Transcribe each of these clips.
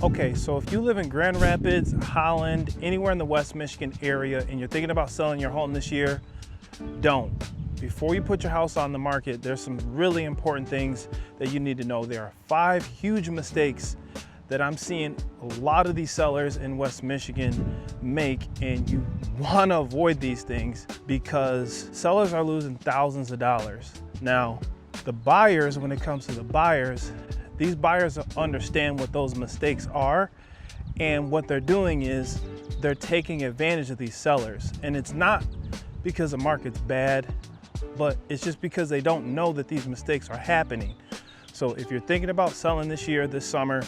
Okay, so if you live in Grand Rapids, Holland, anywhere in the West Michigan area, and you're thinking about selling your home this year, don't. Before you put your house on the market, there's some really important things that you need to know. There are 5 huge mistakes that I'm seeing a lot of these sellers in West Michigan make, and you want to avoid these things because sellers are losing thousands of dollars. Now, the buyers, when it comes to the buyers, these buyers understand what those mistakes are, and what they're doing is they're taking advantage of these sellers. And it's not because the market's bad, but it's just because they don't know that these mistakes are happening. So if you're thinking about selling this year, this summer,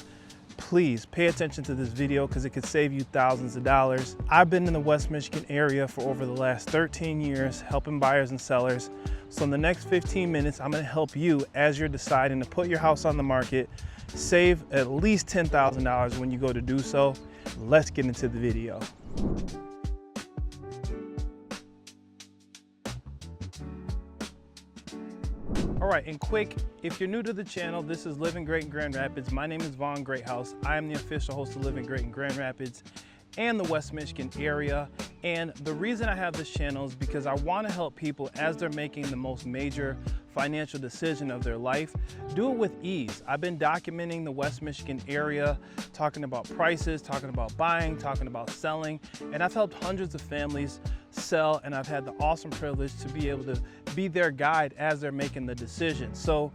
please pay attention to this video because it could save you thousands of dollars. I've been in the West Michigan area for over the last 13 years helping buyers and sellers. So in the next 15 minutes, I'm going to help you as you're deciding to put your house on the market, save at least $10,000 when you go to do so. Let's get into the video. All right, and quick, if you're new to the channel, this is Living Great in Grand Rapids. My name is Vaughn Greathouse. I am the official host of Living Great in Grand Rapids and the West Michigan area. And the reason I have this channel is because I want to help people as they're making the most major financial decision of their life, do it with ease. I've been documenting the West Michigan area, talking about prices, talking about buying, talking about selling, and I've helped hundreds of families sell, and I've had the awesome privilege to be able to be their guide as they're making the decision. So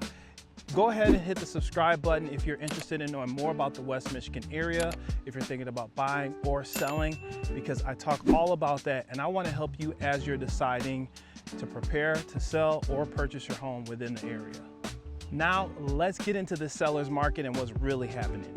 go ahead and hit the subscribe button if you're interested in knowing more about the West Michigan area, if you're thinking about buying or selling, because I talk all about that, and I want to help you as you're deciding to prepare to sell or purchase your home within the area. Now let's get into the seller's market and what's really happening.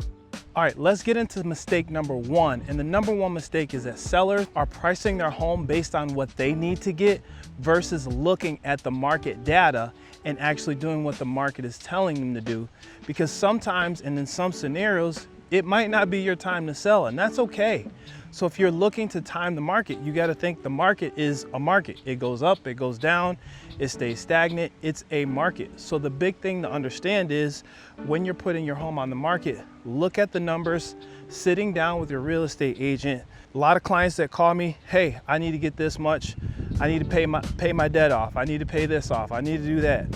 All right, let's get into mistake number 1. And the number 1 mistake is that sellers are pricing their home based on what they need to get versus looking at the market data and actually doing what the market is telling them to do. Because sometimes, and in some scenarios, it might not be your time to sell, and that's okay. So if you're looking to time the market, you got to think the market is a market. It goes up, it goes down, it stays stagnant. It's a market. So the big thing to understand is when you're putting your home on the market, look at the numbers, sitting down with your real estate agent. A lot of clients that call me, hey, I need to get this much. I need to pay my debt off. I need to pay this off. I need to do that.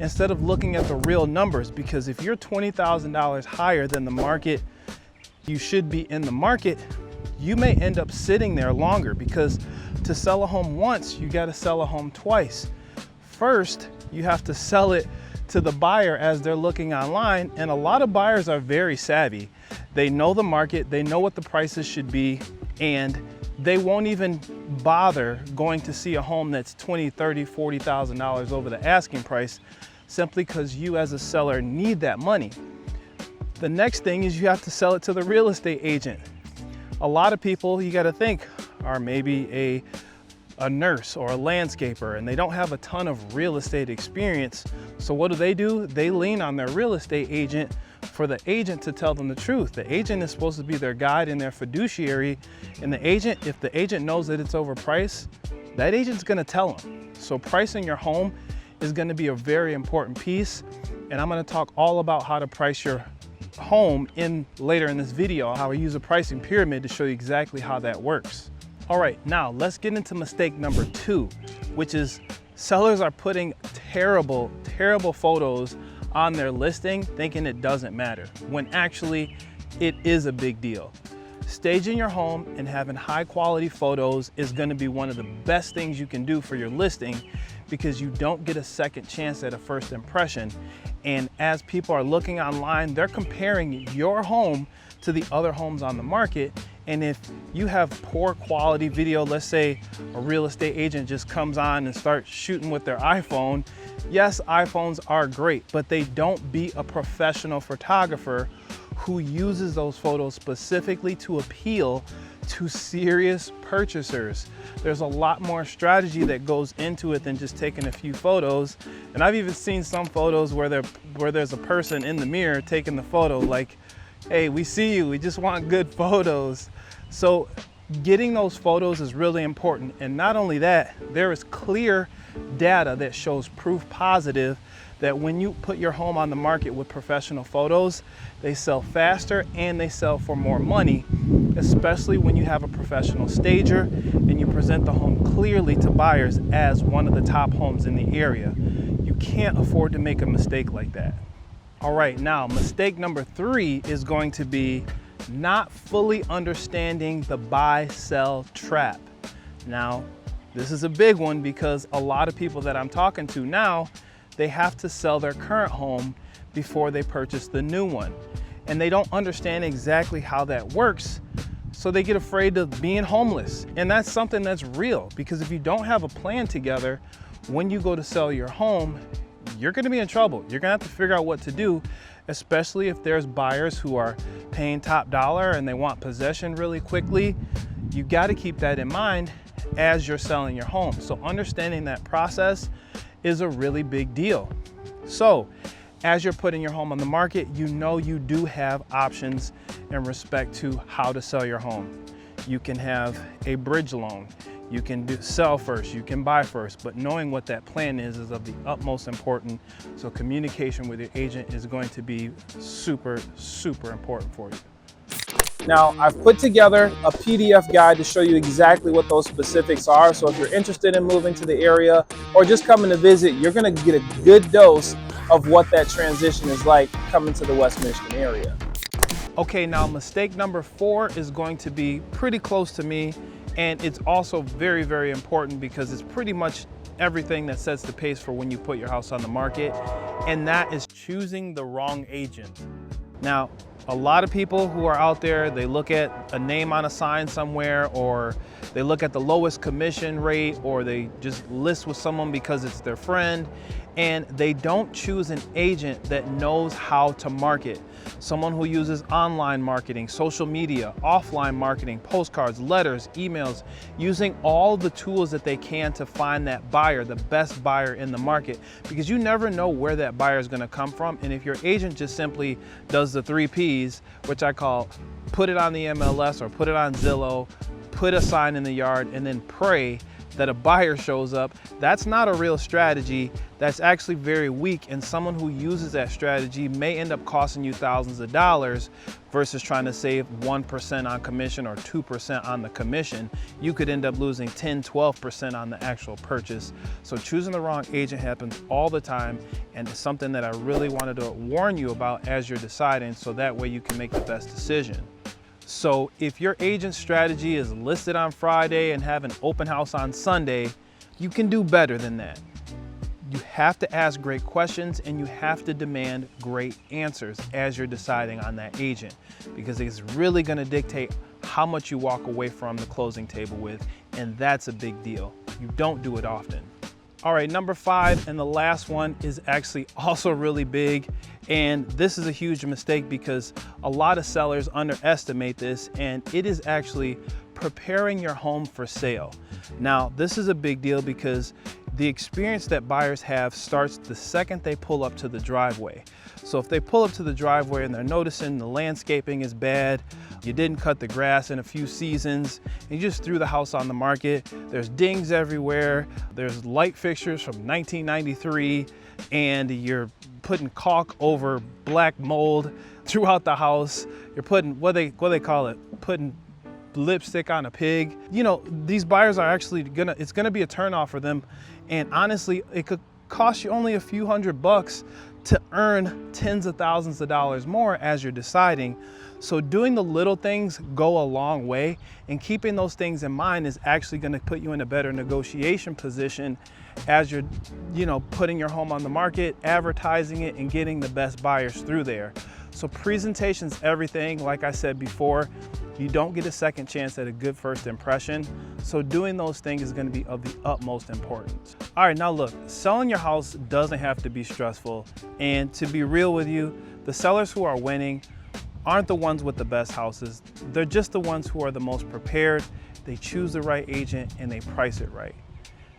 Instead of looking at the real numbers, because if you're $20,000 higher than the market, you should be in the market, you may end up sitting there longer, because to sell a home once, you got to sell a home twice. First, you have to sell it to the buyer as they're looking online, and a lot of buyers are very savvy. They know the market, they know what the prices should be, and they won't even bother going to see a home that's $20,000, $30,000, $40,000 over the asking price, simply because you as a seller need that money. The next thing is you have to sell it to the real estate agent. A lot of people, you got to think, are maybe a nurse or a landscaper, and they don't have a ton of real estate experience. So what do? They lean on their real estate agent for the agent to tell them the truth. The agent is supposed to be their guide and their fiduciary, and the agent, if the agent knows that it's overpriced, that agent's going to tell them. So pricing your home is going to be a very important piece, and I'm going to talk all about how to price your home later in this video, how I use a pricing pyramid to show you exactly how that works. All right, now let's get into mistake number 2, which is sellers are putting terrible photos on their listing thinking it doesn't matter, when actually it is a big deal. Staging your home and having high quality photos is going to be one of the best things you can do for your listing, because you don't get a second chance at a first impression. And as people are looking online, they're comparing your home to the other homes on the market. And if you have poor quality video, let's say a real estate agent just comes on and starts shooting with their iPhone. Yes, iPhones are great, but they don't beat a professional photographer who uses those photos specifically to appeal to serious purchasers. There's a lot more strategy that goes into it than just taking a few photos. And I've even seen some photos where there's a person in the mirror taking the photo like, hey, we see you, we just want good photos. So getting those photos is really important. And not only that, there is clear data that shows proof positive that when you put your home on the market with professional photos, they sell faster and they sell for more money, especially when you have a professional stager and you present the home clearly to buyers as one of the top homes in the area. You can't afford to make a mistake like that. All right, now mistake number 3 is going to be not fully understanding the buy-sell trap. Now, this is a big one because a lot of people that I'm talking to now, they have to sell their current home before they purchase the new one. And they don't understand exactly how that works, so they get afraid of being homeless. And that's something that's real, because if you don't have a plan together, when you go to sell your home, you're gonna be in trouble. You're gonna have to figure out what to do, especially if there's buyers who are paying top dollar and they want possession really quickly. You gotta keep that in mind as you're selling your home. So understanding that process is a really big deal. So as you're putting your home on the market, you know you do have options in respect to how to sell your home. You can have a bridge loan. You can sell first, you can buy first, but knowing what that plan is of the utmost importance. So communication with your agent is going to be super, super important for you. Now, I've put together a PDF guide to show you exactly what those specifics are. So if you're interested in moving to the area or just coming to visit, you're gonna get a good dose of what that transition is like coming to the West Michigan area. Okay, now mistake number 4 is going to be pretty close to me, and it's also very, very important because it's pretty much everything that sets the pace for when you put your house on the market, and that is choosing the wrong agent. Now, a lot of people who are out there, they look at a name on a sign somewhere, or they look at the lowest commission rate, or they just list with someone because it's their friend, and they don't choose an agent that knows how to market. Someone who uses online marketing, social media, offline marketing, postcards, letters, emails, using all the tools that they can to find that buyer, the best buyer in the market, because you never know where that buyer is going to come from. And if your agent just simply does the 3 Ps, which I call put it on the MLS or put it on Zillow, put a sign in the yard, and then pray that a buyer shows up, that's not a real strategy. That's actually very weak, and someone who uses that strategy may end up costing you thousands of dollars versus trying to save 1% on commission or 2% on the commission. You could end up losing 10, 12% on the actual purchase. So choosing the wrong agent happens all the time, and it's something that I really wanted to warn you about as you're deciding, so that way you can make the best decision. So if your agent's strategy is listed on Friday and have an open house on Sunday, you can do better than that. You have to ask great questions and you have to demand great answers as you're deciding on that agent, because it's really going to dictate how much you walk away from the closing table with, and that's a big deal. You don't do it often. All right, number 5 and the last one is actually also really big, and this is a huge mistake because a lot of sellers underestimate this, and it is actually preparing your home for sale. Now, this is a big deal because the experience that buyers have starts the second they pull up to the driveway. So if they pull up to the driveway and they're noticing the landscaping is bad, you didn't cut the grass in a few seasons, and you just threw the house on the market, there's dings everywhere, there's light fixtures from 1993, and you're putting caulk over black mold throughout the house, you're putting, what they call it, putting lipstick on a pig. You know, these buyers are actually it's gonna be a turnoff for them, and honestly, it could cost you only a few $100 to earn tens of thousands of dollars more as you're deciding. So doing the little things go a long way, and keeping those things in mind is actually going to put you in a better negotiation position as you're, putting your home on the market, advertising it, and getting the best buyers through there. So presentation's everything. Like I said before, you don't get a second chance at a good first impression. So doing those things is going to be of the utmost importance. All right, now look, selling your house doesn't have to be stressful. And to be real with you, the sellers who are winning aren't the ones with the best houses. They're just the ones who are the most prepared. They choose the right agent and they price it right.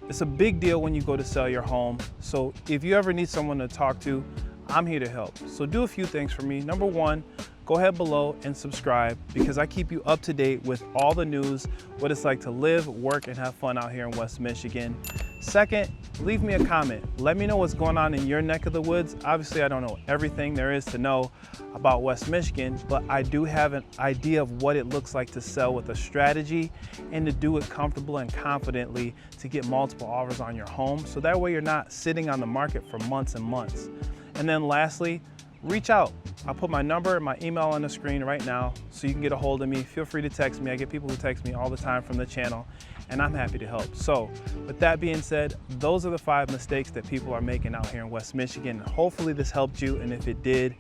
It's a big deal when you go to sell your home. So if you ever need someone to talk to, I'm here to help. So do a few things for me. Number 1, go ahead below and subscribe, because I keep you up to date with all the news, what it's like to live, work, and have fun out here in West Michigan. Second, leave me a comment. Let me know what's going on in your neck of the woods. Obviously, I don't know everything there is to know about West Michigan, but I do have an idea of what it looks like to sell with a strategy and to do it comfortable and confidently to get multiple offers on your home. So that way you're not sitting on the market for months and months. And then lastly, reach out. I'll put my number and my email on the screen right now so you can get a hold of me. Feel free to text me. I get people who text me all the time from the channel, and I'm happy to help. So with that being said, those are the 5 mistakes that people are making out here in West Michigan. Hopefully this helped you, and if it did,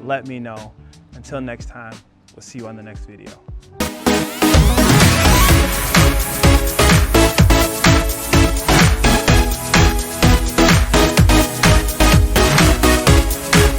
let me know. Until next time, we'll see you on the next video.